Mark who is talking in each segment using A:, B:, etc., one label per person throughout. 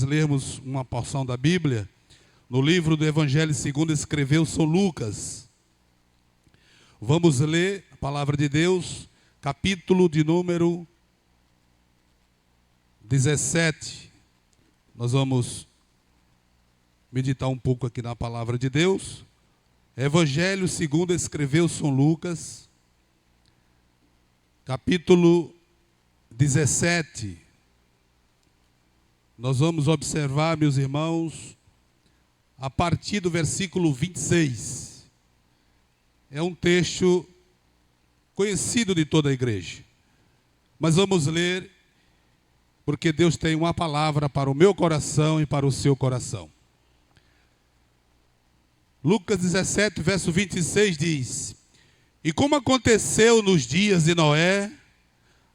A: Lermos uma porção da Bíblia, no livro do Evangelho segundo escreveu São Lucas. Vamos ler a palavra de Deus, capítulo de número 17. Nós vamos meditar um pouco aqui na palavra de Deus. Evangelho segundo escreveu São Lucas, capítulo 17. Nós vamos observar, meus irmãos, a partir do versículo 26. É um texto conhecido de toda a igreja. Mas vamos ler, porque Deus tem uma palavra para o meu coração e para o seu coração. Lucas 17, verso 26 diz: E como aconteceu nos dias de Noé,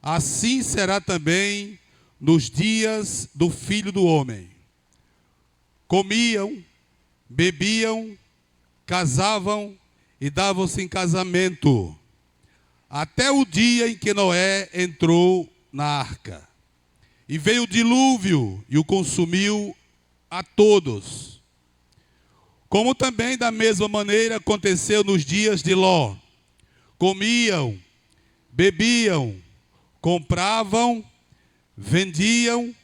A: assim será também nos dias do Filho do Homem. Comiam, bebiam, casavam e davam-se em casamento, até o dia em que Noé entrou na arca. E veio o dilúvio e o consumiu a todos. Como também da mesma maneira aconteceu nos dias de Ló. Comiam, bebiam, compravam, vendiam,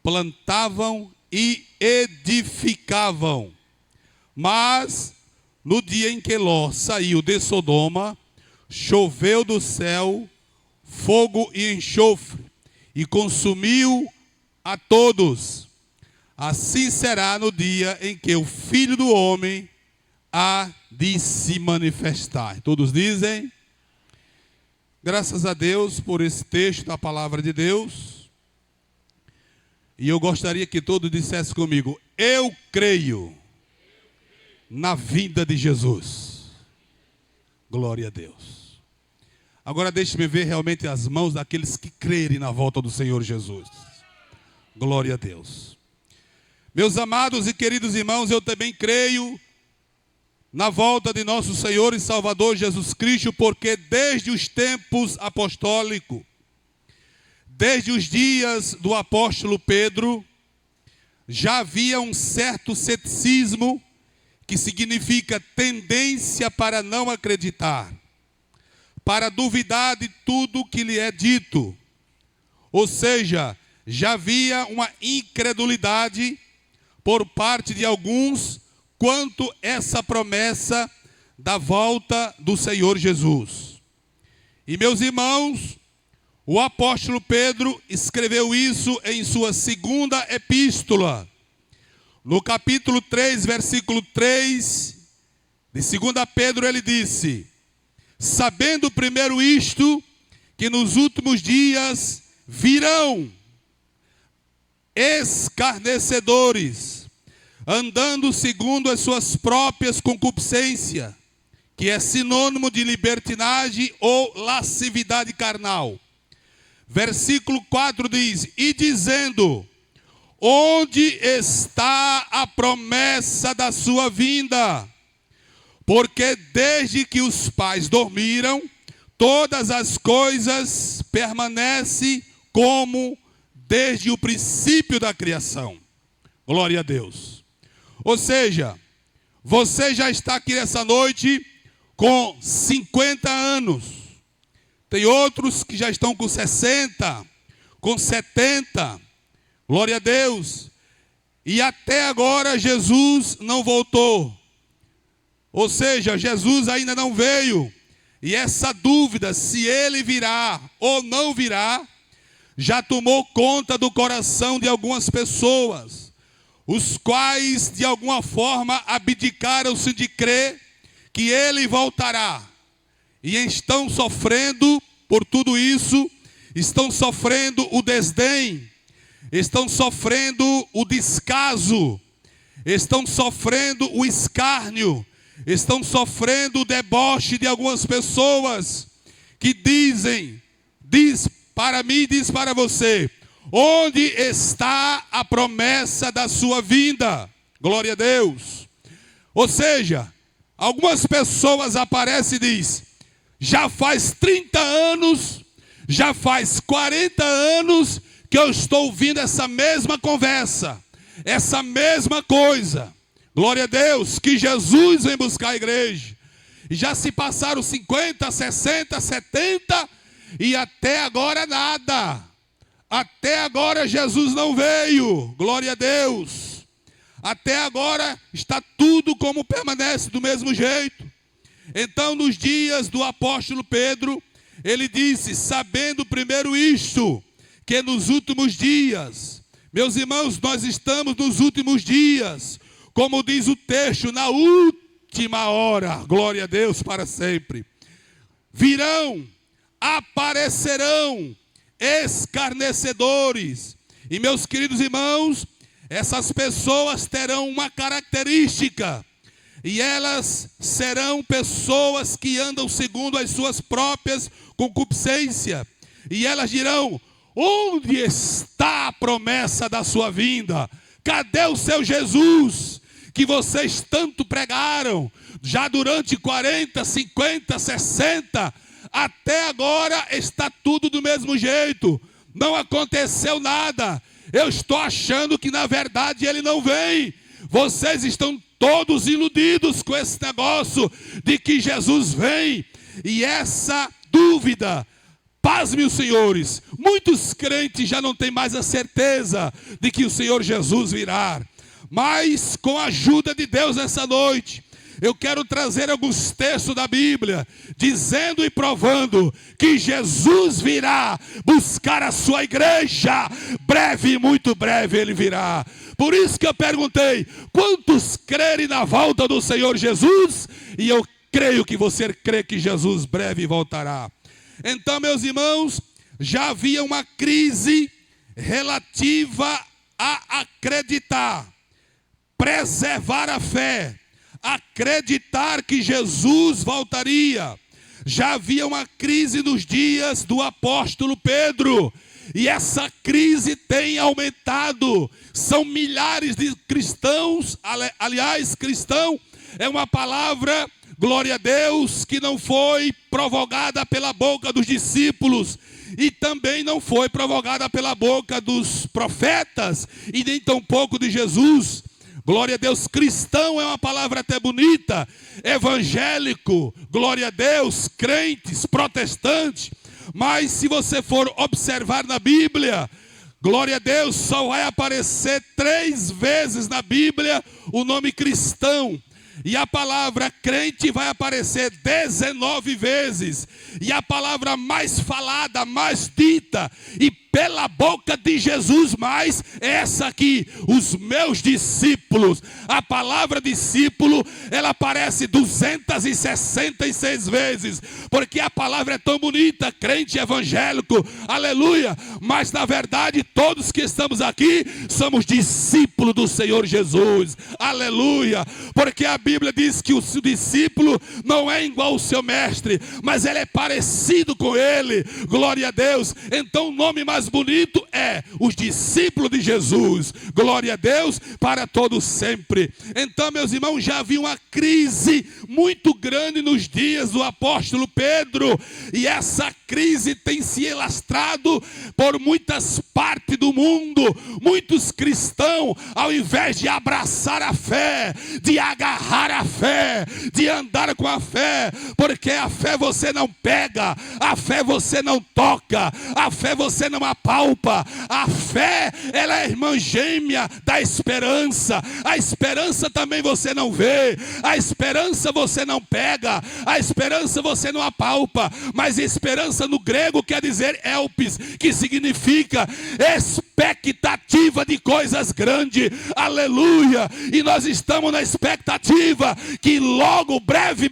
A: plantavam e edificavam. Mas no dia em que Ló saiu de Sodoma, choveu do céu fogo e enxofre, e consumiu a todos. Assim será no dia em que o Filho do Homem há de se manifestar. Todos dizem: graças a Deus por esse texto da palavra de Deus. E eu gostaria que todos dissessem comigo: eu creio na vinda de Jesus. Glória a Deus. Agora deixe-me ver realmente as mãos daqueles que crerem na volta do Senhor Jesus. Glória a Deus. Meus amados e queridos irmãos, eu também creio na volta de nosso Senhor e Salvador Jesus Cristo, porque desde os tempos apostólicos, desde os dias do apóstolo Pedro, já havia um certo ceticismo, que significa tendência para não acreditar, para duvidar de tudo que lhe é dito. Ou seja, já havia uma incredulidade por parte de alguns quanto a essa promessa da volta do Senhor Jesus. E meus irmãos, o apóstolo Pedro escreveu isso em sua segunda epístola. No capítulo 3, versículo 3, de 2 Pedro, ele disse: sabendo primeiro isto, que nos últimos dias virão escarnecedores, andando segundo as suas próprias concupiscências, que é sinônimo de libertinagem ou lascividade carnal. Versículo 4 diz: e dizendo: onde está a promessa da sua vinda? Porque desde que os pais dormiram, todas as coisas permanecem como desde o princípio da criação. Glória a Deus. Ou seja, você já está aqui essa noite com 50 anos. Tem outros que já estão com 60, com 70. Glória a Deus. E até agora Jesus não voltou. Ou seja, Jesus ainda não veio. E essa dúvida, se ele virá ou não virá, já tomou conta do coração de algumas pessoas, os quais de alguma forma abdicaram-se de crer que ele voltará. E estão sofrendo por tudo isso, estão sofrendo o desdém, estão sofrendo o descaso, estão sofrendo o escárnio, estão sofrendo o deboche de algumas pessoas que dizem, diz para mim, diz para você: onde está a promessa da sua vinda? Glória a Deus. Ou seja, algumas pessoas aparecem e dizem: já faz 30 anos, já faz 40 anos que eu estou ouvindo essa mesma conversa, essa mesma coisa, glória a Deus, que Jesus vem buscar a igreja. E já se passaram 50, 60, 70 e até agora nada. Até agora Jesus não veio, glória a Deus. Até agora está tudo como permanece do mesmo jeito. Então, nos dias do apóstolo Pedro, ele disse, sabendo primeiro isto, que nos últimos dias, meus irmãos, nós estamos nos últimos dias, como diz o texto, na última hora, glória a Deus para sempre. Virão, aparecerão escarnecedores. E meus queridos irmãos, essas pessoas terão uma característica, e elas serão pessoas que andam segundo as suas próprias concupiscências. E elas dirão, onde está a promessa da sua vinda? Cadê o seu Jesus, que vocês tanto pregaram, já durante 40, 50, 60, até agora está tudo do mesmo jeito, não aconteceu nada, eu estou achando que na verdade ele não vem. Vocês estão todos iludidos com esse negócio de que Jesus vem, e essa dúvida, pasme os senhores, muitos crentes já não têm mais a certeza de que o Senhor Jesus virá. Mas com a ajuda de Deus essa noite, eu quero trazer alguns textos da Bíblia, dizendo e provando que Jesus virá buscar a sua igreja, breve, muito breve ele virá. Por isso que eu perguntei, quantos crerem na volta do Senhor Jesus? E eu creio que você crê que Jesus breve voltará. Então, meus irmãos, já havia uma crise relativa a acreditar, preservar a fé, acreditar que Jesus voltaria. Já havia uma crise nos dias do apóstolo Pedro, e essa crise tem aumentado. São milhares de cristãos, aliás, cristão é uma palavra, glória a Deus, que não foi provocada pela boca dos discípulos, e também não foi provocada pela boca dos profetas, e nem tampouco de Jesus. Glória a Deus, cristão é uma palavra até bonita, evangélico, glória a Deus, crentes, protestantes. Mas se você for observar na Bíblia, glória a Deus, só vai aparecer 3 vezes na Bíblia o nome cristão. E a palavra crente vai aparecer 19 vezes. E a palavra mais falada, mais dita, e pela boca de Jesus mais, é essa aqui, os meus discípulos. A palavra discípulo, ela aparece 266 vezes, porque a palavra é tão bonita, crente evangélico, aleluia. Mas na verdade, todos que estamos aqui, somos discípulos do Senhor Jesus, aleluia. Porque a Bíblia diz que o discípulo não é igual ao seu mestre, mas ele é parecido com ele, glória a Deus. Então o nome mais bonito é os discípulos de Jesus, glória a Deus para todos sempre. Então, meus irmãos, já havia uma crise muito grande nos dias do apóstolo Pedro, e essa crise tem se alastrado por muitas partes do mundo. Muitos cristãos, ao invés de abraçar a fé, de agarrar a fé, de andar com a fé, porque a fé você não pega, a fé você não toca, a fé você não apalpa, a fé, ela é irmã gêmea da esperança. A esperança também você não vê, a esperança você não pega, a esperança você não apalpa, mas esperança no grego quer dizer elpis, que significa expectativa de coisas grandes, aleluia. E nós estamos na expectativa que logo, breve,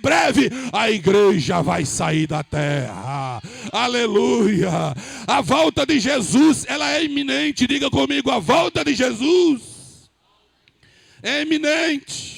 A: a igreja vai sair da terra, aleluia. A volta de Jesus, ela é iminente. Diga comigo, a volta de Jesus é iminente.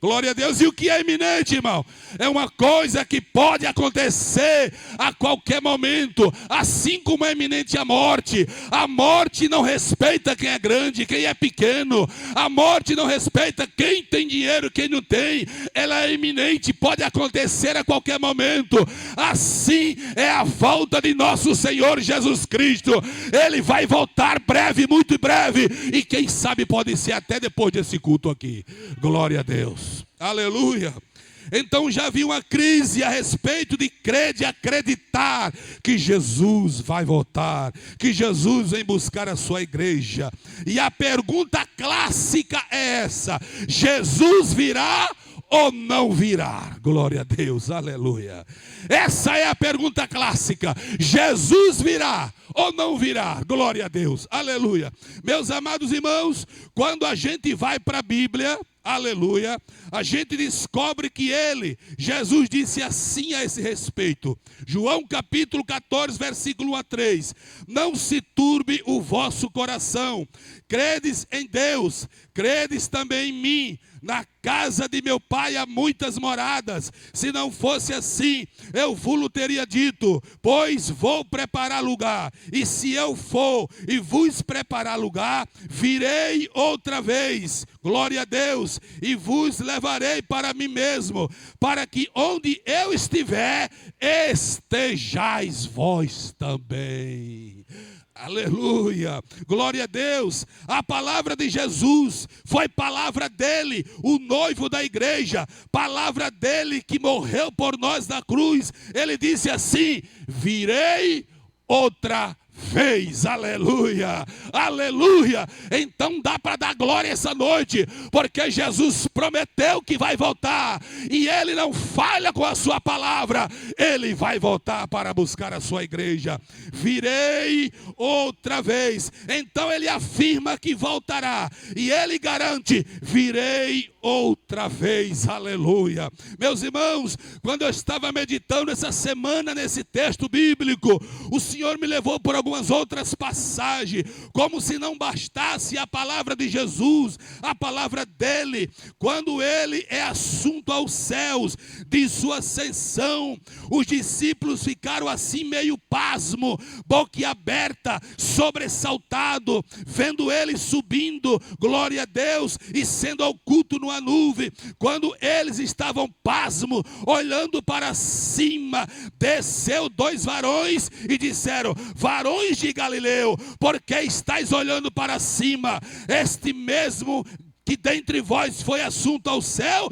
A: Glória a Deus. E o que é iminente, irmão? É uma coisa que pode acontecer a qualquer momento, assim como é iminente a morte. A morte não respeita quem é grande, quem é pequeno. A morte não respeita quem tem dinheiro, quem não tem. Ela é iminente, pode acontecer a qualquer momento. Assim é a volta de nosso Senhor Jesus Cristo. Ele vai voltar breve, muito breve. E quem sabe pode ser até depois desse culto aqui. Glória a Deus. Aleluia. Então já havia uma crise a respeito de crer, de acreditar que Jesus vai voltar, que Jesus vem buscar a sua igreja. E a pergunta clássica é essa: Jesus virá ou não virá? Glória a Deus, aleluia. Essa é a pergunta clássica: Jesus virá ou não virá? Glória a Deus, aleluia. Meus amados irmãos, quando a gente vai para a Bíblia, aleluia, a gente descobre que Jesus disse assim a esse respeito. João capítulo 14, versículo 1 a 3. Não se turbe o vosso coração. Credes em Deus, credes também em mim. Na casa de meu pai há muitas moradas. Se não fosse assim, eu vos teria dito, pois vou preparar lugar. E se eu for e vos preparar lugar, virei outra vez, glória a Deus, e vos levarei para mim mesmo, para que onde eu estiver, estejais vós também. Aleluia, glória a Deus. A palavra de Jesus foi palavra dele, o noivo da igreja, palavra dele que morreu por nós na cruz. Ele disse assim: virei outra vez, aleluia, aleluia. Então dá para dar glória essa noite, porque Jesus prometeu que vai voltar, e ele não falha com a sua palavra. Ele vai voltar para buscar a sua igreja. Virei outra vez. Então ele afirma que voltará, e ele garante: virei outra vez, aleluia. Meus irmãos, quando eu estava meditando essa semana nesse texto bíblico, o Senhor me levou por algumas outras passagens, como se não bastasse a palavra de Jesus, a palavra dele, quando ele é assunto aos céus, de sua ascensão, os discípulos ficaram assim meio pasmo, boquiaberta, sobressaltado, vendo ele subindo, glória a Deus, e sendo oculto numa nuvem. Quando eles estavam pasmo, olhando para cima, desceu dois varões e disseram: varões de Galileu, por que estáis olhando para cima? Este mesmo que dentre vós foi assunto ao céu,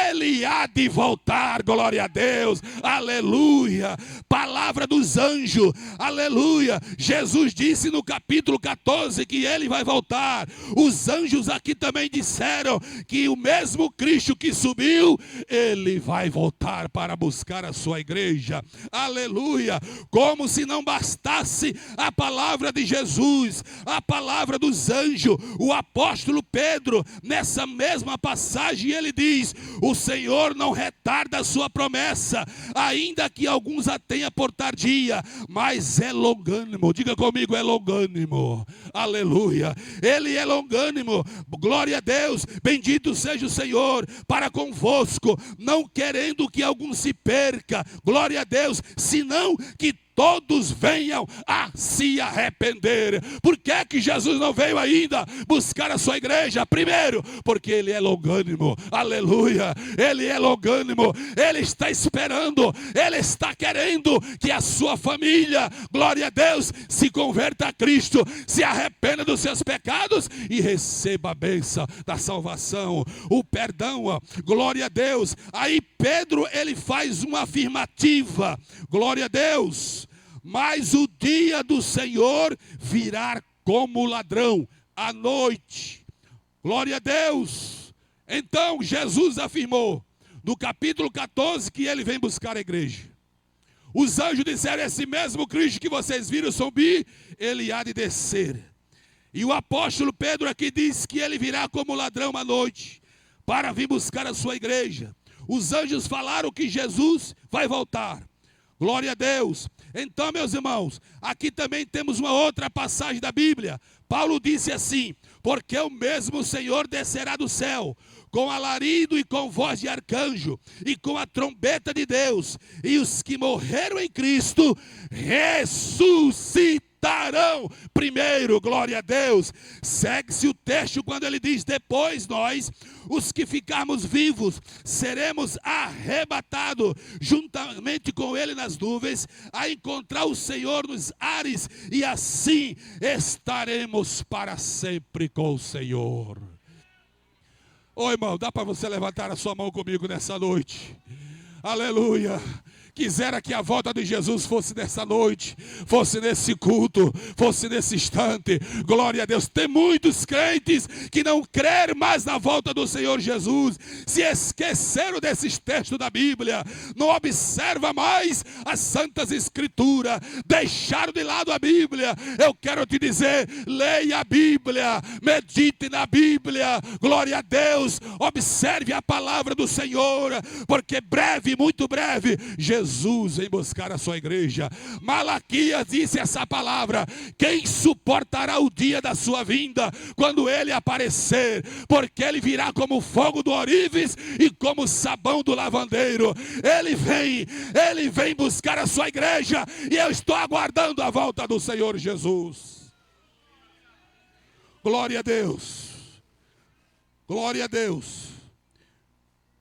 A: ele há de voltar, glória a Deus, aleluia. Palavra dos anjos, aleluia. Jesus disse no capítulo 14 que ele vai voltar. Os anjos aqui também disseram que o mesmo Cristo que subiu, ele vai voltar para buscar a sua igreja, aleluia. Como se não bastasse a palavra de Jesus, a palavra dos anjos, o apóstolo Pedro, nessa mesma passagem, ele diz: o Senhor não retarda a sua promessa, ainda que alguns a tenha por tardia, mas é longânimo. Diga comigo: é longânimo, aleluia. Ele é longânimo, glória a Deus, bendito seja o Senhor para convosco, não querendo que algum se perca, glória a Deus, senão que todos venham a se arrepender. Por que é que Jesus não veio ainda buscar a sua igreja? Primeiro, porque ele é longânimo, aleluia. Ele é longânimo, ele está esperando, ele está querendo que a sua família, glória a Deus, se converta a Cristo, se arrependa dos seus pecados e receba a bênção da salvação, o perdão, glória a Deus. Aí Pedro, ele faz uma afirmativa, glória a Deus: mas o dia do Senhor virá como ladrão à noite. Glória a Deus. Então Jesus afirmou no capítulo 14 que ele vem buscar a igreja. Os anjos disseram: esse mesmo Cristo que vocês viram subir, ele há de descer. E o apóstolo Pedro aqui diz que ele virá como ladrão à noite para vir buscar a sua igreja. Os anjos falaram que Jesus vai voltar. Glória a Deus. Então, meus irmãos, aqui também temos uma outra passagem da Bíblia, Paulo disse assim: porque o mesmo Senhor descerá do céu, com alarido e com voz de arcanjo, e com a trombeta de Deus, e os que morreram em Cristo ressuscitarão primeiro. Glória a Deus. Segue-se o texto quando ele diz: depois nós, os que ficarmos vivos, seremos arrebatados juntamente com ele nas nuvens, a encontrar o Senhor nos ares, e assim estaremos para sempre com o Senhor. Ô irmão, dá para você levantar a sua mão comigo nessa noite? Aleluia. Quisera que a volta de Jesus fosse nessa noite, fosse nesse culto, fosse nesse instante. Glória a Deus. Tem muitos crentes que não creem mais na volta do Senhor Jesus, se esqueceram desses textos da Bíblia, não observa mais as Santas Escrituras, deixaram de lado a Bíblia. Eu quero te dizer: leia a Bíblia, medite na Bíblia. Glória a Deus. Observe a palavra do Senhor, porque breve, muito breve, Jesus vem buscar a sua igreja. Malaquias disse essa palavra: quem suportará o dia da sua vinda, quando ele aparecer? Porque ele virá como fogo do ourives e como sabão do lavandeiro. Ele vem buscar a sua igreja, e eu estou aguardando a volta do Senhor Jesus. Glória a Deus. Glória a Deus.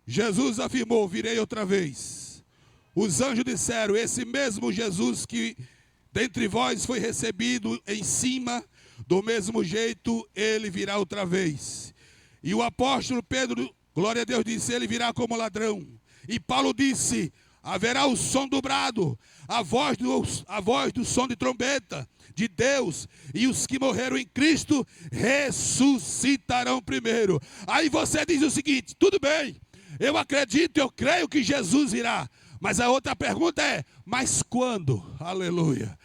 A: Jesus afirmou: virei outra vez. Os anjos disseram: esse mesmo Jesus que dentre vós foi recebido em cima, do mesmo jeito ele virá outra vez. E o apóstolo Pedro, glória a Deus, disse: ele virá como ladrão. E Paulo disse: haverá o som do brado, a voz do som de trombeta de Deus, e os que morreram em Cristo ressuscitarão primeiro. Aí você diz o seguinte: tudo bem, eu acredito, eu creio que Jesus virá. Mas a outra pergunta é: mas quando? Aleluia.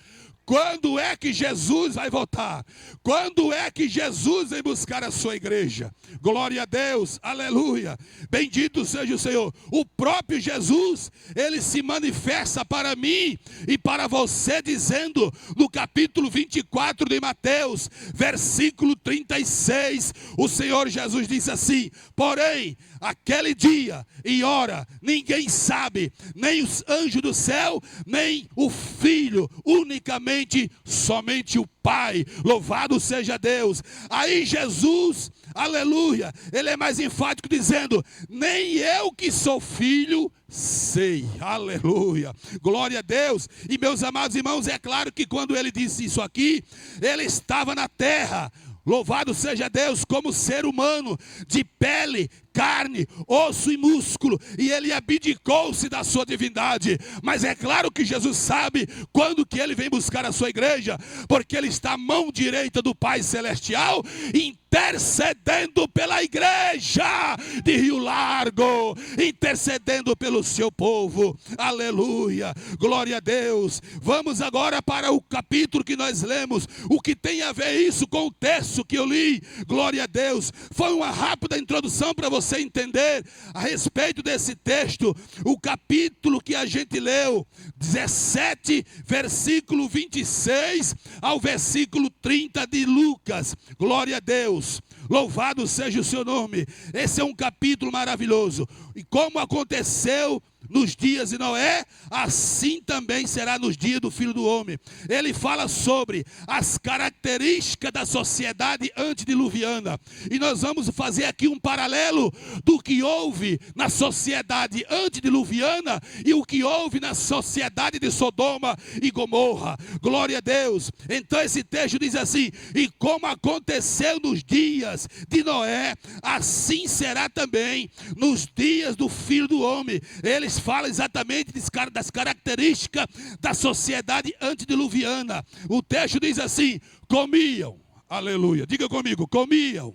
A: Quando é que Jesus vai voltar? Quando é que Jesus vai buscar a sua igreja? Glória a Deus, aleluia. Bendito seja o Senhor. O próprio Jesus, ele se manifesta para mim e para você, dizendo no capítulo 24 de Mateus, versículo 36, o Senhor Jesus disse assim: porém, aquele dia e hora ninguém sabe, nem os anjos do céu, nem o Filho, unicamente somente o Pai. Louvado seja Deus. Aí Jesus, aleluia, ele é mais enfático, dizendo: nem eu que sou filho sei. Aleluia, glória a Deus. E meus amados irmãos, é claro que quando ele disse isso aqui, ele estava na terra, louvado seja Deus, como ser humano, de pele, carne, osso e músculo, e ele abdicou-se da sua divindade. Mas é claro que Jesus sabe quando que ele vem buscar a sua igreja, porque ele está à mão direita do Pai Celestial, intercedendo pela igreja de Rio Largo, intercedendo pelo seu povo. Aleluia, glória a Deus. Vamos agora para o capítulo que nós lemos. O que tem a ver isso com o texto que eu li? Glória a Deus. Foi uma rápida introdução para você entender a respeito desse texto. O capítulo que a gente leu, 17, versículo 26 ao versículo 30 de Lucas. Glória a Deus. Louvado seja o seu nome. Esse é um capítulo maravilhoso. E como aconteceu nos dias de Noé, assim também será nos dias do Filho do Homem. Ele fala sobre as características da sociedade antediluviana. E nós vamos fazer aqui um paralelo do que houve na sociedade antediluviana e o que houve na sociedade de Sodoma e Gomorra. Glória a Deus. Então esse texto diz assim: e como aconteceu nos dias de Noé, assim será também nos dias do Filho do Homem. Eles falam exatamente das características da sociedade antediluviana. O texto diz assim: comiam, aleluia, diga comigo, comiam,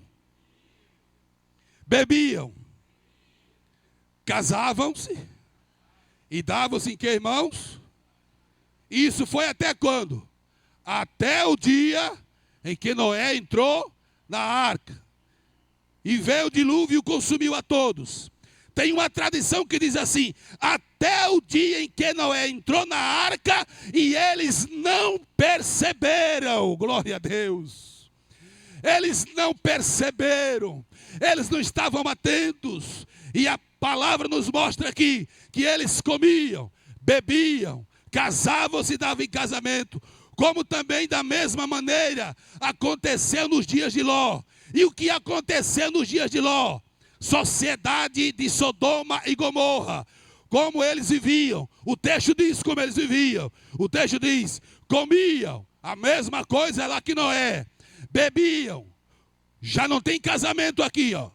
A: bebiam, casavam-se e davam-se em que, irmãos? Isso foi até quando? Até o dia em que Noé entrou na arca e veio o dilúvio e consumiu a todos. Tem uma tradição que diz assim: até o dia em que Noé entrou na arca e eles não perceberam. Glória a Deus. Eles não perceberam, eles não estavam atentos. E a palavra nos mostra aqui que eles comiam, bebiam, casavam-se e davam em casamento. Como também da mesma maneira aconteceu nos dias de Ló. E o que aconteceu nos dias de Ló? Sociedade de Sodoma e Gomorra. Como eles viviam. O texto diz como eles viviam. O texto diz, comiam. A mesma coisa lá que Noé. Bebiam. Já não tem casamento aqui, ó.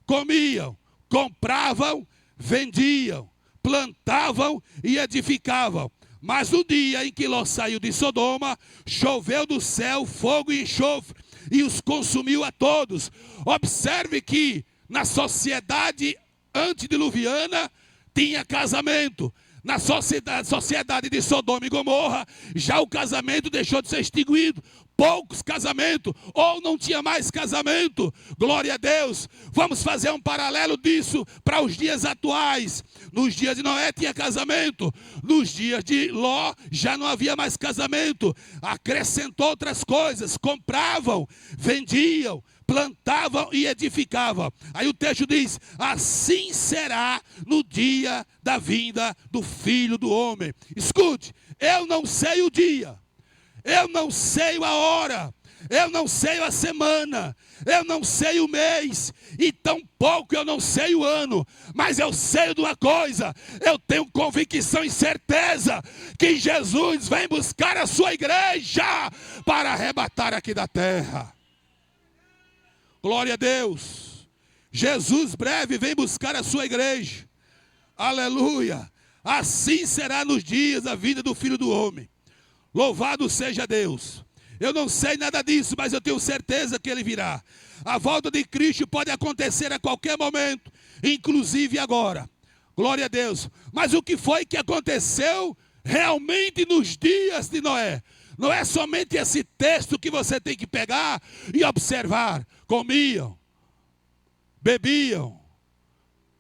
A: Comiam, compravam, vendiam, plantavam e edificavam. Mas no dia em que Ló saiu de Sodoma, choveu do céu fogo e enxofre e os consumiu a todos. Observe que na sociedade antediluviana tinha casamento. Na sociedade de Sodoma e Gomorra, já o casamento deixou de ser extinguido. Poucos casamentos, ou não tinha mais casamento. Glória a Deus. Vamos fazer um paralelo disso para os dias atuais. Nos dias de Noé tinha casamento. Nos dias de Ló já não havia mais casamento. Acrescentou outras coisas. Compravam, vendiam, plantavam e edificavam. Aí o texto diz, assim será no dia da vinda do Filho do Homem. Escute, eu não sei o dia, eu não sei a hora, eu não sei a semana, eu não sei o mês, e tampouco eu não sei o ano, mas eu sei de uma coisa, eu tenho convicção e certeza que Jesus vem buscar a sua igreja para arrebatar aqui da terra. Glória a Deus. Jesus breve vem buscar a sua igreja. Aleluia. Assim será nos dias da vida do Filho do Homem. Louvado seja Deus. Eu não sei nada disso, mas eu tenho certeza que Ele virá. A volta de Cristo pode acontecer a qualquer momento, inclusive agora. Glória a Deus. Mas o que foi que aconteceu realmente nos dias de Noé? Não é somente esse texto que você tem que pegar e observar. Comiam, bebiam,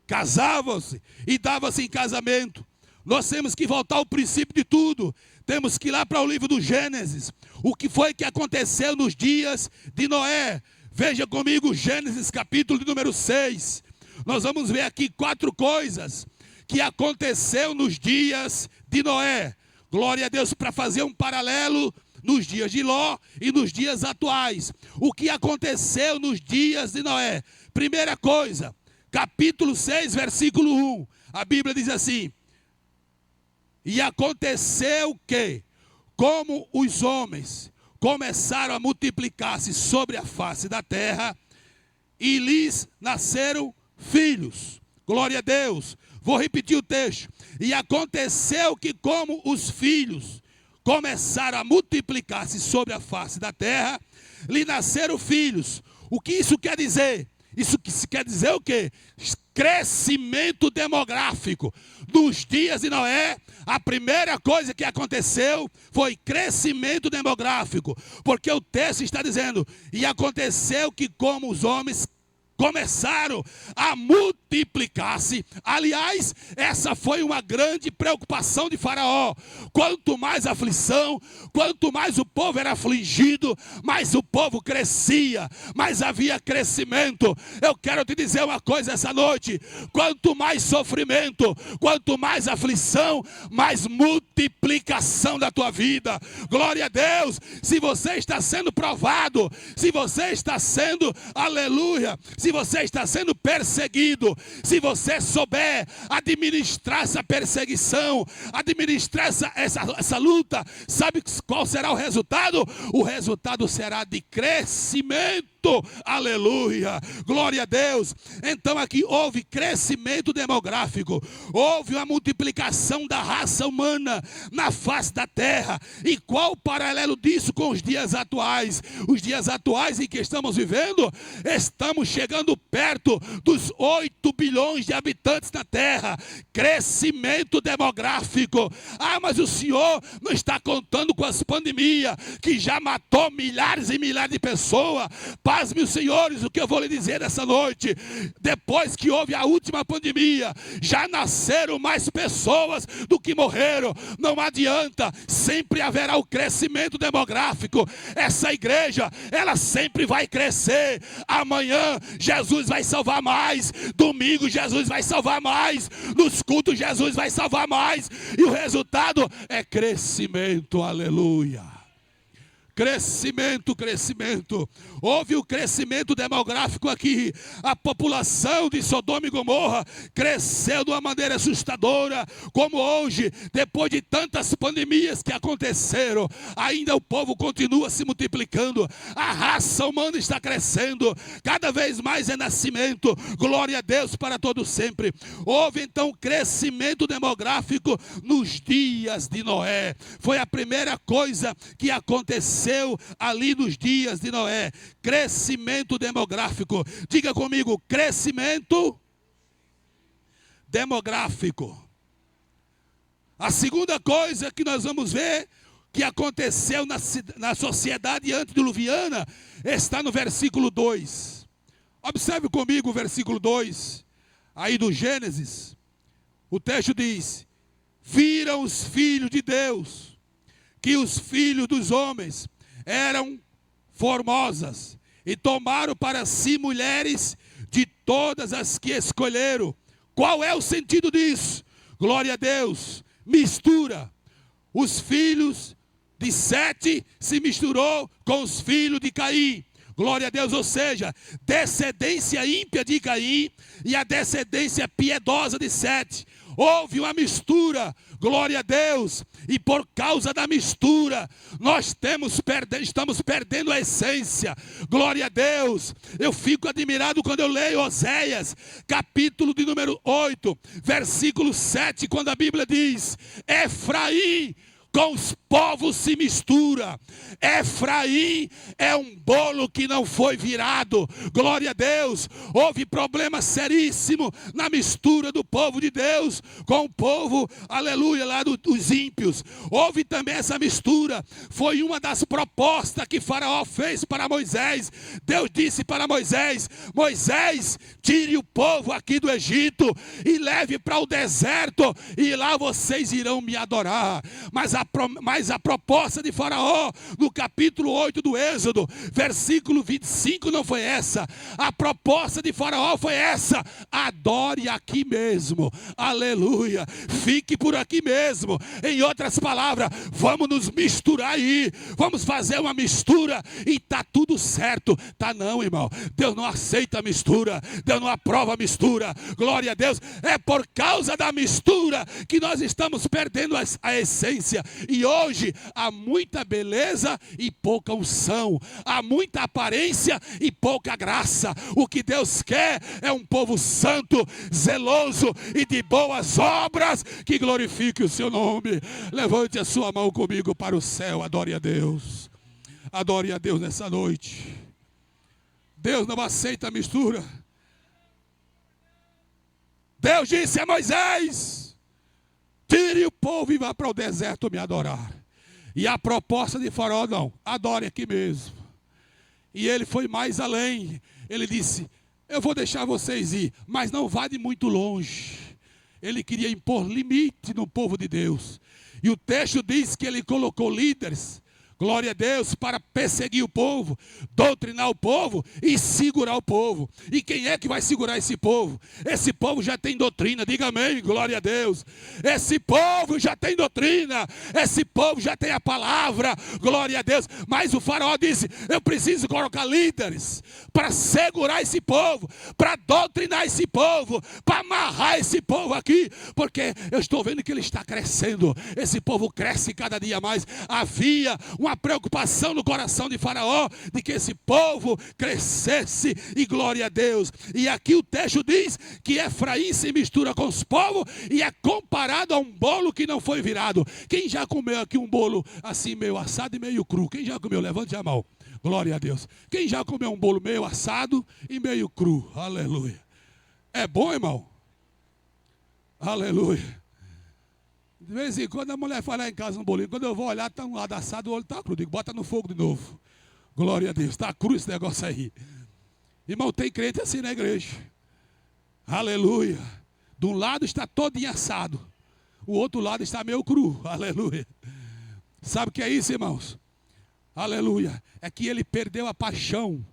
A: casavam-se e davam-se em casamento. Nós temos que voltar ao princípio de tudo. Temos que ir lá para o livro do Gênesis. O que foi que aconteceu nos dias de Noé? Veja comigo Gênesis capítulo de número 6. Nós vamos ver aqui 4 coisas que aconteceu nos dias de Noé. Glória a Deus, para fazer um paralelo nos dias de Ló e nos dias atuais. O que aconteceu nos dias de Noé? Primeira coisa, capítulo 6, versículo 1. A Bíblia diz assim: e aconteceu que, como os homens começaram a multiplicar-se sobre a face da terra, e lhes nasceram filhos. Glória a Deus. Vou repetir o texto. E aconteceu que, como os filhos começaram a multiplicar-se sobre a face da terra, lhe nasceram filhos. O que isso quer dizer? Isso quer dizer o quê? Crescimento demográfico. Nos dias de Noé, a primeira coisa que aconteceu foi crescimento demográfico. Porque o texto está dizendo, e aconteceu que, como os homens começaram a multiplicar-se. Aliás, essa foi uma grande preocupação de Faraó. Quanto mais aflição, quanto mais o povo era afligido, mais o povo crescia, mais havia crescimento. Eu quero te dizer uma coisa essa noite: quanto mais sofrimento, quanto mais aflição, mais multiplicação da tua vida. Glória a Deus. Se você está sendo provado, se você está sendo, aleluia, se você está sendo perseguido, se você souber administrar essa perseguição, administrar essa luta, sabe qual será o resultado? O resultado será de crescimento. Aleluia, glória a Deus. Então aqui houve crescimento demográfico, houve uma multiplicação da raça humana na face da terra. E qual o paralelo disso com os dias atuais? Os dias atuais em que estamos vivendo, estamos chegando perto dos 8 bilhões de habitantes na terra. Crescimento demográfico. Ah, mas o Senhor não está contando com as pandemias que já matou milhares e milhares de pessoas. Pasme os senhores, o que eu vou lhe dizer essa noite. Depois que houve a última pandemia, já nasceram mais pessoas do que morreram. Não adianta, sempre haverá o crescimento demográfico. Essa igreja, ela sempre vai crescer. Amanhã Jesus vai salvar mais, domingo Jesus vai salvar mais, nos cultos Jesus vai salvar mais, e o resultado é crescimento. Aleluia. Crescimento, crescimento. Houve o crescimento demográfico aqui. A população de Sodoma e Gomorra cresceu de uma maneira assustadora. Como hoje, depois de tantas pandemias que aconteceram, ainda o povo continua se multiplicando. A raça humana está crescendo. Cada vez mais é nascimento. Glória a Deus para todo sempre. Houve então crescimento demográfico nos dias de Noé. Foi a primeira coisa que aconteceu ali nos dias de Noé. Crescimento demográfico. Diga comigo, crescimento demográfico. A segunda coisa que nós vamos ver que aconteceu na sociedade antediluviana está no versículo 2. Observe comigo o versículo 2 aí do Gênesis. O texto diz: viram os filhos de Deus que os filhos dos homens eram formosas, e tomaram para si mulheres de todas as que escolheram. Qual é o sentido disso? Glória a Deus. Mistura. Os filhos de Sete se misturou com os filhos de Caim. Glória a Deus, ou seja, descendência ímpia de Caim e a descendência piedosa de Sete. Houve uma mistura, glória a Deus, e por causa da mistura, nós estamos perdendo a essência, glória a Deus. Eu fico admirado quando eu leio Oséias, capítulo de número 8, versículo 7, quando a Bíblia diz: Efraim com os povos se mistura. Efraim é um bolo que não foi virado. Glória a Deus. Houve problema seríssimo na mistura do povo de Deus com o povo, aleluia, lá dos ímpios. Houve também essa mistura. Foi uma das propostas que Faraó fez para Moisés. Deus disse para Moisés: Moisés, tire o povo aqui do Egito e leve para o deserto, e lá vocês irão me adorar. Mas a proposta de Faraó, no capítulo 8 do Êxodo, versículo 25, não foi essa. A proposta de Faraó foi essa: adore aqui mesmo, aleluia, fique por aqui mesmo. Em outras palavras, vamos nos misturar aí, vamos fazer uma mistura e está tudo certo. Tá não, irmão, Deus não aceita a mistura, Deus não aprova a mistura. Glória a Deus. É por causa da mistura que nós estamos perdendo a essência. E hoje há muita beleza e pouca unção, há muita aparência e pouca graça. O que Deus quer é um povo santo, zeloso e de boas obras, que glorifique o seu nome. Levante a sua mão comigo para o céu, adore a Deus. Adore a Deus nessa noite. Deus não aceita a mistura. Deus disse a Moisés: tire o povo e vá para o deserto me adorar. E a proposta de Faraó: não, adore aqui mesmo. E ele foi mais além. Ele disse: eu vou deixar vocês ir, mas não vá de muito longe. Ele queria impor limite no povo de Deus. E o texto diz que ele colocou líderes, glória a Deus, para perseguir o povo, doutrinar o povo e segurar o povo. E quem é que vai segurar esse povo? Esse povo já tem doutrina, diga amém, glória a Deus. Esse povo já tem doutrina, esse povo já tem a palavra, glória a Deus. Mas o Faraó disse: eu preciso colocar líderes para segurar esse povo, para doutrinar esse povo, para amarrar esse povo aqui, porque eu estou vendo que ele está crescendo. Esse povo cresce cada dia mais. Havia uma preocupação no coração de Faraó de que esse povo crescesse, e glória a Deus. E aqui o texto diz que Efraim se mistura com os povos e é comparado a um bolo que não foi virado. Quem já comeu aqui um bolo assim meio assado e meio cru? Quem já comeu? Levante a mão. Glória a Deus. Quem já comeu um bolo meio assado e meio cru? Aleluia. É bom, irmão? Aleluia. De vez em quando a mulher fala em casa um bolinho, quando eu vou olhar, está um lado assado, o olho está cru. Digo: bota no fogo de novo. Glória a Deus. Está cruz esse negócio aí. Irmão, tem crente assim na igreja. Aleluia. De um lado está todo assado. O outro lado está meio cru. Aleluia. Sabe o que é isso, irmãos? Aleluia. É que ele perdeu a paixão.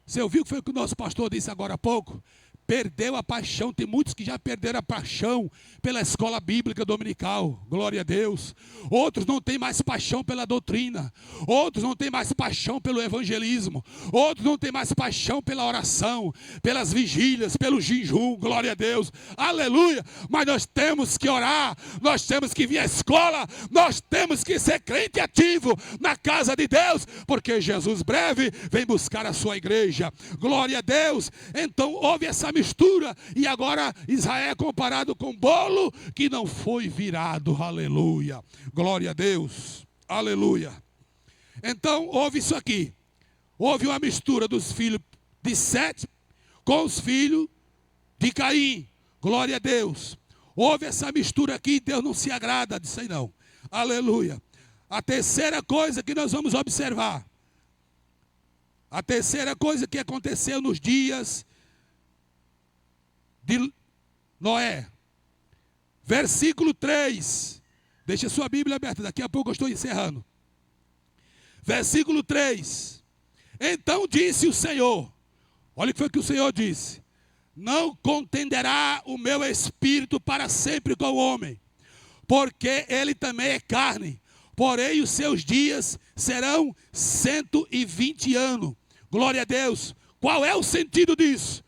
A: Você ouviu o que foi o que o nosso pastor disse agora há pouco? Perdeu a paixão. Tem muitos que já perderam a paixão pela escola bíblica dominical. Glória a Deus. Outros não têm mais paixão pela doutrina. Outros não têm mais paixão pelo evangelismo. Outros não têm mais paixão pela oração, pelas vigílias, pelo jejum. Glória a Deus. Aleluia. Mas nós temos que orar. Nós temos que vir à escola. Nós temos que ser crente ativo na casa de Deus. Porque Jesus breve vem buscar a sua igreja. Glória a Deus. Então houve essa mistura, e agora Israel é comparado com bolo que não foi virado. Aleluia, glória a Deus, aleluia. Então houve isso aqui, houve uma mistura dos filhos de Sete com os filhos de Caim. Glória a Deus. Houve essa mistura aqui, Deus não se agrada disso aí não. Aleluia. A terceira coisa que nós vamos observar, a terceira coisa que aconteceu nos dias de Noé, versículo 3, deixa sua Bíblia aberta, daqui a pouco eu estou encerrando. Versículo 3, então disse o Senhor, olha o que foi que o Senhor disse: não contenderá o meu espírito para sempre com o homem, porque ele também é carne, porém os seus dias serão 120 anos. Glória a Deus. Qual é o sentido disso?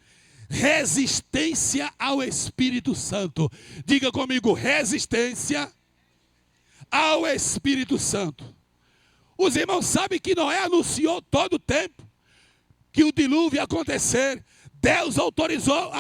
A: Resistência ao Espírito Santo. Diga comigo, resistência ao Espírito Santo. Os irmãos sabem que Noé anunciou todo o tempo que o dilúvio ia acontecer. Deus autorizou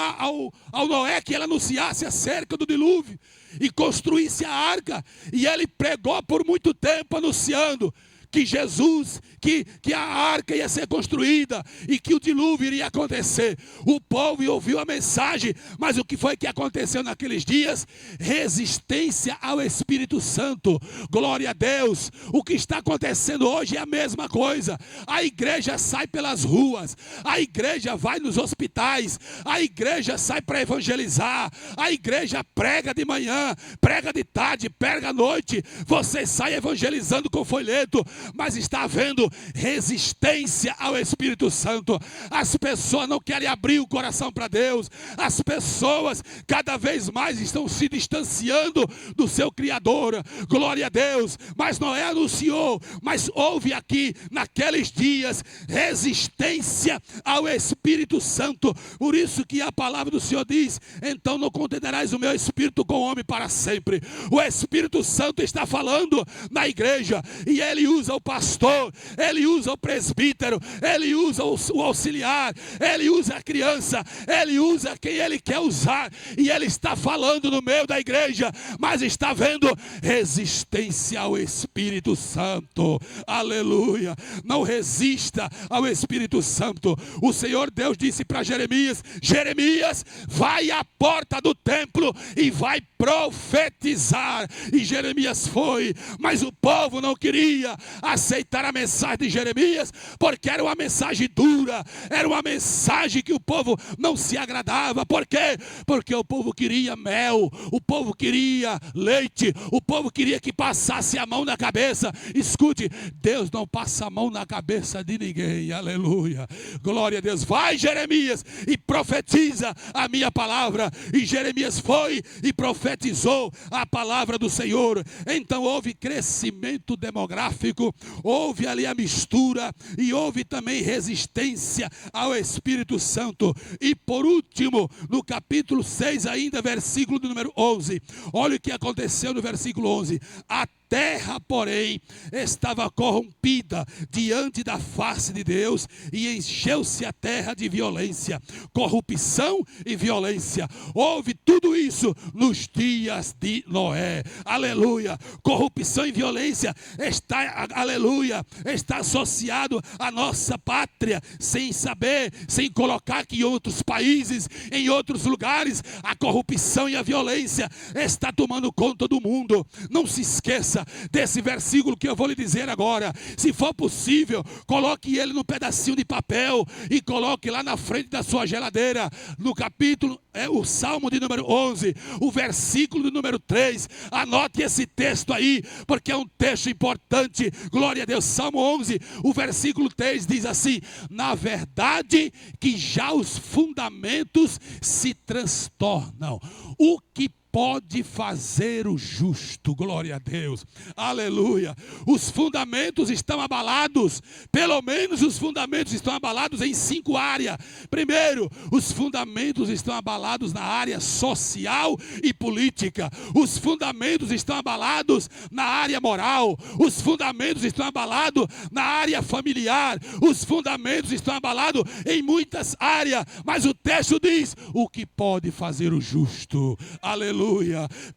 A: ao Noé que ele anunciasse acerca do dilúvio e construísse a arca. E ele pregou por muito tempo anunciando que Jesus, que a arca ia ser construída e que o dilúvio iria acontecer. O povo ouviu a mensagem, mas o que foi que aconteceu naqueles dias? Resistência ao Espírito Santo. Glória a Deus. O que está acontecendo hoje é a mesma coisa. A igreja sai pelas ruas, a igreja vai nos hospitais, a igreja sai para evangelizar, a igreja prega de manhã, prega de tarde, prega à noite. Você sai evangelizando com folheto, mas está havendo resistência ao Espírito Santo. As pessoas não querem abrir o coração para Deus. As pessoas cada vez mais estão se distanciando do seu Criador. Glória a Deus. Mas Noé anunciou, mas houve aqui naqueles dias resistência ao Espírito Santo. Por isso que a palavra do Senhor diz: então não contenderás o meu espírito com o homem para sempre. O Espírito Santo está falando na igreja, e ele usa o pastor, ele usa o presbítero, ele usa o auxiliar, ele usa a criança, ele usa quem ele quer usar, e ele está falando no meio da igreja, mas está vendo resistência ao Espírito Santo. Aleluia. Não resista ao Espírito Santo. O Senhor Deus disse para Jeremias: Jeremias, vai à porta do templo e vai profetizar. E Jeremias foi, mas o povo não queria aceitar a mensagem de Jeremias, porque era uma mensagem dura, era uma mensagem que o povo não se agradava. Por quê? Porque o povo queria mel, o povo queria leite, o povo queria que passasse a mão na cabeça. Escute, Deus não passa a mão na cabeça de ninguém. Aleluia, glória a Deus. Vai, Jeremias, e profetiza a minha palavra. E Jeremias foi e profetizou a palavra do Senhor. Então houve crescimento demográfico, houve ali a mistura, e houve também resistência ao Espírito Santo. E por último, no capítulo 6 ainda, versículo do número 11, olha o que aconteceu no versículo 11. A terra, porém, estava corrompida diante da face de Deus, e encheu-se a terra de violência, corrupção e violência. Houve tudo isso nos dias de Noé. Aleluia. Corrupção e violência está, aleluia, está associado à nossa pátria, sem saber, sem colocar que em outros países, em outros lugares, a corrupção e a violência está tomando conta do mundo. Não se esqueça, cabeça desse versículo que eu vou lhe dizer agora. Se for possível, coloque ele num pedacinho de papel e coloque lá na frente da sua geladeira, no capítulo, o Salmo de número 11, o versículo de número 3. Anote esse texto aí, porque é um texto importante. Glória a Deus. Salmo 11, o versículo 3 diz assim: na verdade que já os fundamentos se transtornam. O que pode fazer o justo? Glória a Deus, aleluia. Os fundamentos estão abalados. Pelo menos os fundamentos estão abalados em 5 áreas. Primeiro, os fundamentos estão abalados na área social e política. Os fundamentos estão abalados na área moral. Os fundamentos estão abalados na área familiar. Os fundamentos estão abalados em muitas áreas. Mas o texto diz: o que pode fazer o justo? Aleluia.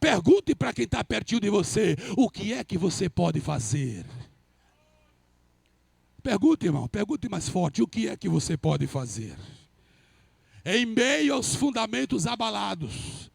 A: Pergunte para quem está pertinho de você: o que é que você pode fazer? Pergunte, irmão, pergunte mais forte: o que é que você pode fazer? Em meio aos fundamentos abalados,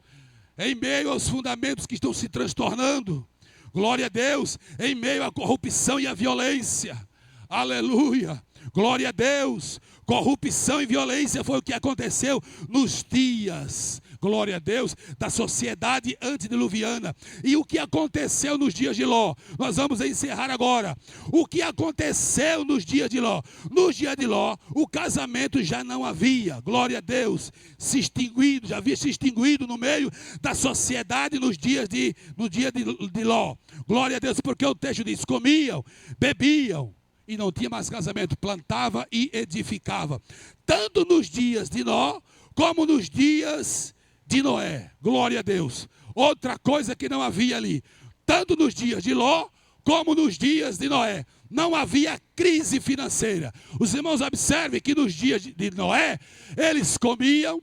A: em meio aos fundamentos que estão se transtornando, glória a Deus, em meio à corrupção e à violência, aleluia, glória a Deus. Corrupção e violência foi o que aconteceu nos dias, glória a Deus, da sociedade antediluviana. E o que aconteceu nos dias de Ló? Nós vamos encerrar agora. O que aconteceu nos dias de Ló? Nos dias de Ló, o casamento já não havia, glória a Deus, se extinguido, já havia se extinguido no meio da sociedade no dia de Ló. Glória a Deus, porque o texto diz: comiam, bebiam, e não tinha mais casamento, plantava e edificava. Tanto nos dias de Ló, como nos dias de Noé. Glória a Deus. Outra coisa que não havia ali. Tanto nos dias de Ló, como nos dias de Noé. Não havia crise financeira. Os irmãos observem que nos dias de Noé, eles comiam,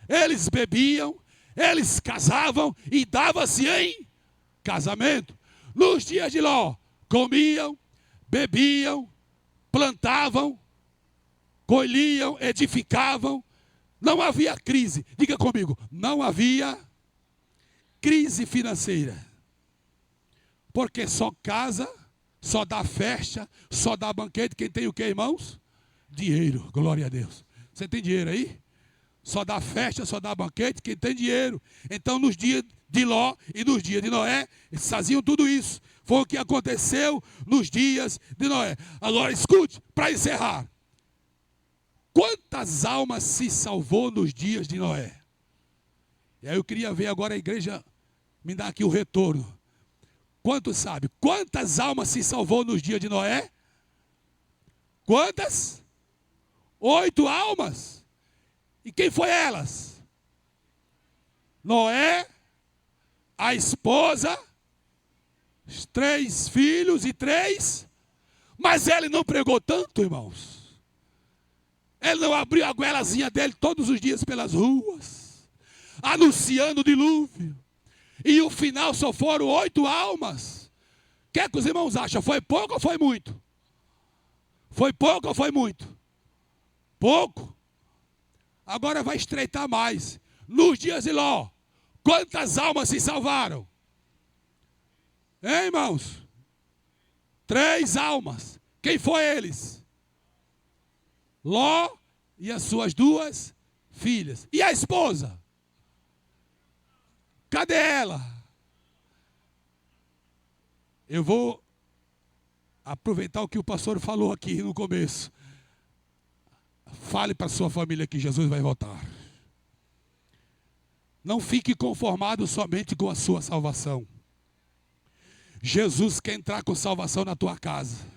A: eles bebiam, eles casavam e dava-se em casamento. Nos dias de Ló, comiam, bebiam, plantavam, colhiam, edificavam. Não havia crise. Diga comigo: não havia crise financeira. Porque só casa, só dá festa, só dá banquete quem tem o que, irmãos? Dinheiro. Glória a Deus. Você tem dinheiro aí? Só dá festa, só dá banquete quem tem dinheiro. Então nos dias de Ló e nos dias de Noé, eles faziam tudo isso. Foi o que aconteceu nos dias de Noé. Agora escute, para encerrar. Quantas almas se salvou nos dias de Noé? E aí eu queria ver agora a igreja me dar aqui o retorno. Quantos sabe? Quantas almas se salvou nos dias de Noé? Quantas? 8 almas. E quem foi elas? Noé, a esposa, os 3 filhos e 3. Mas ele não pregou tanto, irmãos. Ele não abriu a goelazinha dele todos os dias pelas ruas, anunciando o dilúvio. E o final só foram 8 almas. O que é que os irmãos acham? Foi pouco ou foi muito? Foi pouco ou foi muito? Pouco. Agora vai estreitar mais. Nos dias de Ló, quantas almas se salvaram? Hein, irmãos? 3 almas. Quem foi eles? Ló e as suas 2 filhas. E a esposa? Cadê ela? Eu vou aproveitar o que o pastor falou aqui no começo. Fale para a sua família que Jesus vai voltar. Não fique conformado somente com a sua salvação. Jesus quer entrar com salvação na tua casa.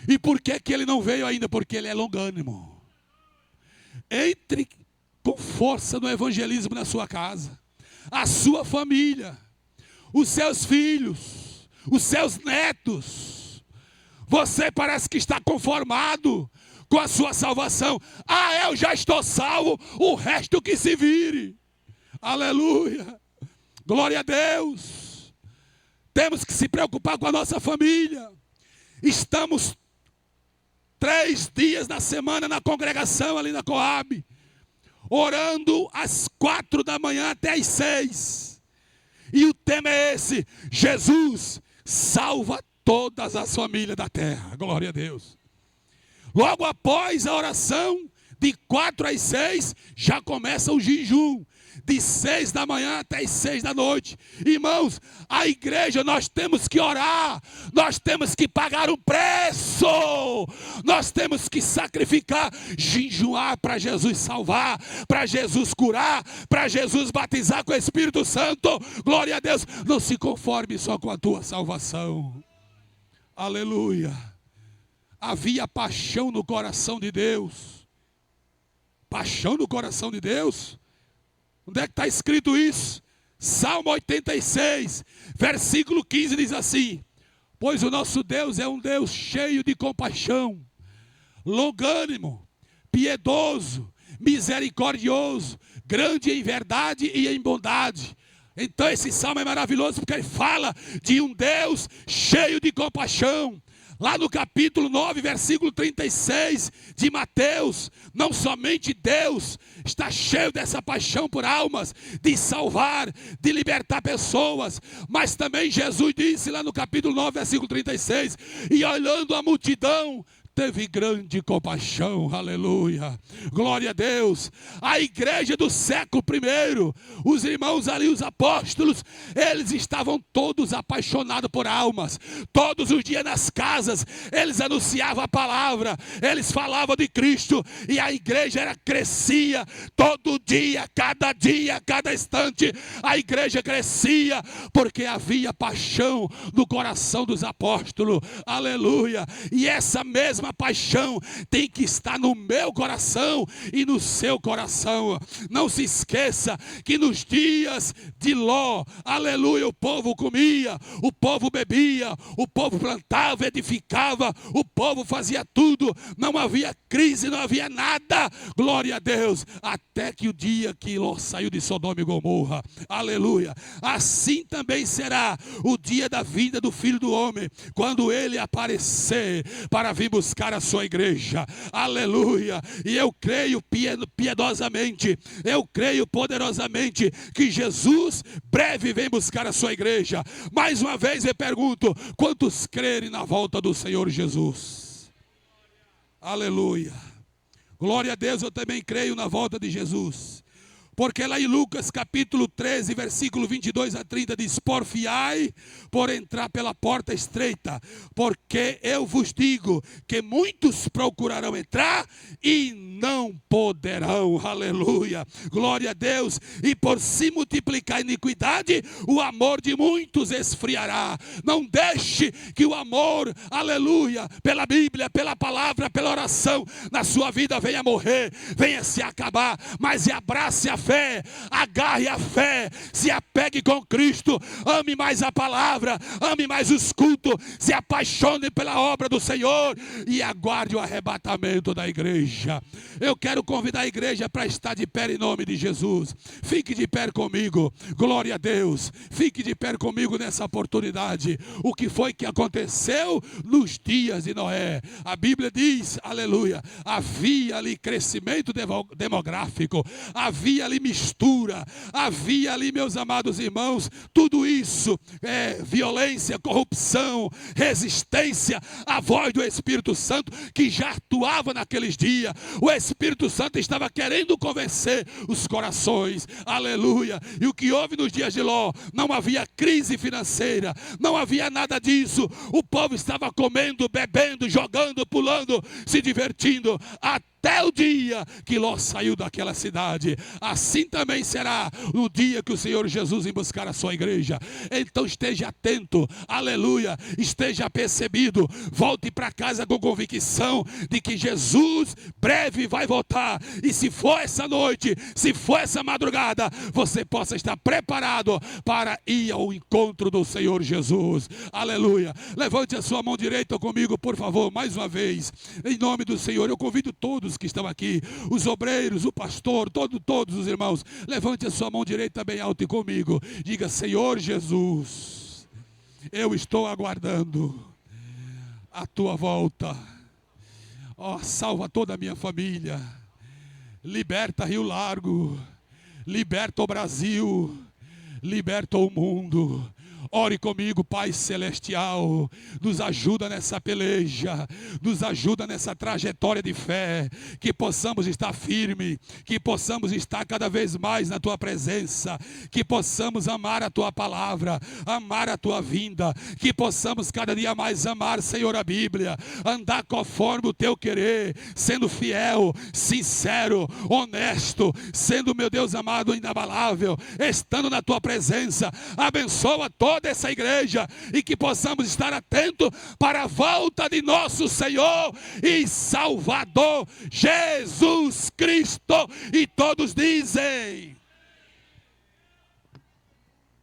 A: E por que que ele não veio ainda? Porque ele é longânimo. Entre com força no evangelismo na sua casa. A sua família, os seus filhos, os seus netos. Você parece que está conformado com a sua salvação. Ah, eu já estou salvo, o resto que se vire. Aleluia. Glória a Deus. Temos que se preocupar com a nossa família. Estamos 3 dias na semana na congregação ali na Coab, orando às 4 da manhã até às 6. E o tema é esse: Jesus, salva todas as famílias da terra. Glória a Deus. Logo após a oração, de 4 às 6, já começa o jejum. De 6 da manhã até as 6 da noite. Irmãos, a igreja, nós temos que orar. Nós temos que pagar um preço. Nós temos que sacrificar, jejuar para Jesus salvar, para Jesus curar, para Jesus batizar com o Espírito Santo. Glória a Deus. Não se conforme só com a tua salvação. Aleluia. Havia paixão no coração de Deus. Paixão no coração de Deus? Onde é que está escrito isso? Salmo 86, versículo 15 diz assim: pois o nosso Deus é um Deus cheio de compaixão, longânimo, piedoso, misericordioso, grande em verdade e em bondade. Então esse salmo é maravilhoso porque ele fala de um Deus cheio de compaixão. Lá no capítulo 9, versículo 36 de Mateus, não somente Deus está cheio dessa paixão por almas, de salvar, de libertar pessoas, mas também Jesus disse lá no capítulo 9, versículo 36, e olhando a multidão, teve grande compaixão, aleluia, glória a Deus. A igreja do século I, os irmãos ali, os apóstolos, eles estavam todos apaixonados por almas. Todos os dias nas casas, eles anunciavam a palavra, eles falavam de Cristo, e a igreja crescia, todo dia, cada instante, a igreja crescia, porque havia paixão no coração dos apóstolos, aleluia. E essa mesma paixão tem que estar no meu coração e no seu coração. Não se esqueça que nos dias de Ló, aleluia, o povo comia, o povo bebia, o povo plantava, edificava, o povo fazia tudo, não havia crise, não havia nada, glória a Deus, até que o dia que Ló saiu de Sodoma e Gomorra, aleluia. Assim também será o dia da vinda do Filho do Homem, quando ele aparecer para vir buscar a sua igreja, aleluia. E eu creio piedosamente, eu creio poderosamente que Jesus breve vem buscar a sua igreja. Mais uma vez eu pergunto: quantos crerem na volta do Senhor Jesus? Aleluia, glória a Deus. Eu também creio na volta de Jesus, porque lá em Lucas capítulo 13, versículo 22 a 30 diz: porfiai por entrar pela porta estreita, porque eu vos digo que muitos procurarão entrar e não poderão, aleluia, glória a Deus. E por se multiplicar a iniquidade, o amor de muitos esfriará. Não deixe que o amor, aleluia, pela Bíblia, pela palavra, pela oração, na sua vida venha morrer, venha se acabar, mas abrace a fé, agarre a fé, se apegue com Cristo, ame mais a palavra, ame mais os cultos, se apaixone pela obra do Senhor e aguarde o arrebatamento da igreja. Eu quero convidar a igreja para estar de pé em nome de Jesus. Fique de pé comigo, glória a Deus, fique de pé comigo nessa oportunidade. O que foi que aconteceu nos dias de Noé? A Bíblia diz, aleluia, havia ali crescimento demográfico, havia ali mistura, havia ali, meus amados irmãos, tudo isso, violência, corrupção, resistência à voz do Espírito Santo que já atuava naqueles dias. O Espírito Santo estava querendo convencer os corações, aleluia. E o que houve nos dias de Ló? Não havia crise financeira, não havia nada disso. O povo estava comendo, bebendo, jogando, pulando, se divertindo, até o dia que Ló saiu daquela cidade. Assim também será no dia que o Senhor Jesus vem buscar a sua igreja. Então esteja atento, aleluia, esteja percebido, volte para casa com convicção de que Jesus breve vai voltar. E se for essa noite, se for essa madrugada, você possa estar preparado para ir ao encontro do Senhor Jesus, aleluia. Levante a sua mão direita comigo, por favor, mais uma vez, em nome do Senhor. Eu convido todos que estão aqui, os obreiros, o pastor, todos os irmãos, levante a sua mão direita bem alto e comigo, diga: Senhor Jesus, eu estou aguardando a tua volta. Ó, salva toda a minha família, liberta Rio Largo, liberta o Brasil, liberta o mundo. Ore comigo, Pai Celestial, nos ajuda nessa peleja, nos ajuda nessa trajetória de fé, que possamos estar firme, que possamos estar cada vez mais na Tua presença, que possamos amar a Tua palavra, amar a Tua vinda, que possamos cada dia mais amar, Senhor, a Bíblia, andar conforme o Teu querer, sendo fiel, sincero, honesto, sendo, meu Deus amado, inabalável, estando na Tua presença. Abençoa toda essa igreja e que possamos estar atentos para a volta de nosso Senhor e Salvador Jesus Cristo. E todos dizem...